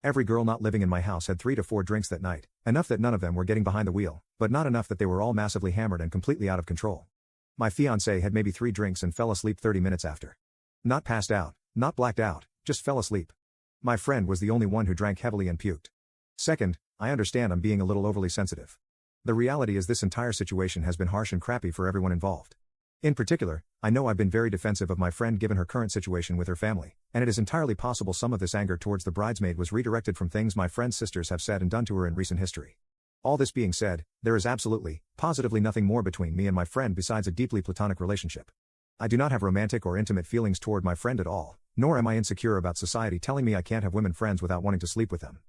Every girl not living in my house had 3 to 4 drinks that night, enough that none of them were getting behind the wheel, but not enough that they were all massively hammered and completely out of control. My fiancé had maybe 3 drinks and fell asleep 30 minutes after. Not passed out, not blacked out, just fell asleep. My friend was the only one who drank heavily and puked. Second, I understand I'm being a little overly sensitive. The reality is this entire situation has been harsh and crappy for everyone involved. In particular, I know I've been very defensive of my friend given her current situation with her family, and it is entirely possible some of this anger towards the bridesmaid was redirected from things my friend's sisters have said and done to her in recent history. All this being said, there is absolutely, positively nothing more between me and my friend besides a deeply platonic relationship. I do not have romantic or intimate feelings toward my friend at all, nor am I insecure about society telling me I can't have women friends without wanting to sleep with them.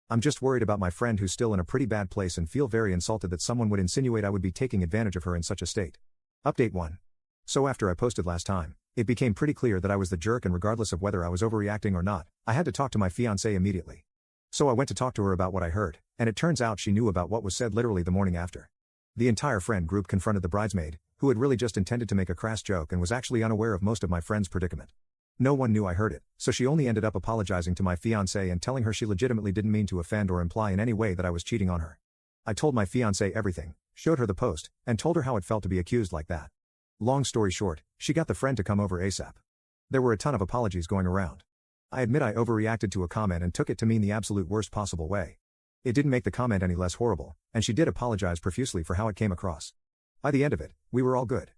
I'm just worried about my friend who's still in a pretty bad place and feel very insulted that someone would insinuate I would be taking advantage of her in such a state. Update 1. So after I posted last time, it became pretty clear that I was the jerk, and regardless of whether I was overreacting or not, I had to talk to my fiancée immediately. So I went to talk to her about what I heard, and it turns out she knew about what was said literally the morning after. The entire friend group confronted the bridesmaid, who had really just intended to make a crass joke and was actually unaware of most of my friend's predicament. No one knew I heard it, so she only ended up apologizing to my fiancée and telling her she legitimately didn't mean to offend or imply in any way that I was cheating on her. I told my fiancée everything, showed her the post, and told her how it felt to be accused like that. Long story short, she got the friend to come over ASAP. There were a ton of apologies going around. I admit I overreacted to a comment and took it to mean the absolute worst possible way. It didn't make the comment any less horrible, and she did apologize profusely for how it came across. By the end of it, we were all good.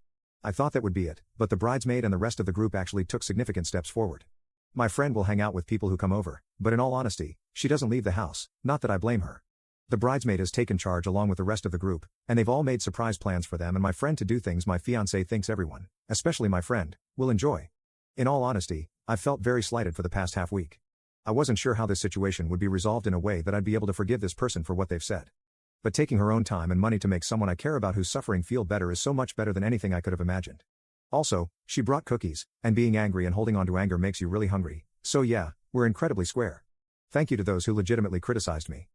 I thought that would be it, but the bridesmaid and the rest of the group actually took significant steps forward. My friend will hang out with people who come over, but in all honesty, she doesn't leave the house, not that I blame her. The bridesmaid has taken charge along with the rest of the group, and they've all made surprise plans for them and my friend to do things my fiancé thinks everyone, especially my friend, will enjoy. In all honesty, I've felt very slighted for the past half week. I wasn't sure how this situation would be resolved in a way that I'd be able to forgive this person for what they've said. But taking her own time and money to make someone I care about who's suffering feel better is so much better than anything I could have imagined. Also, she brought cookies, and being angry and holding on to anger makes you really hungry, so yeah, we're incredibly square. Thank you to those who legitimately criticized me.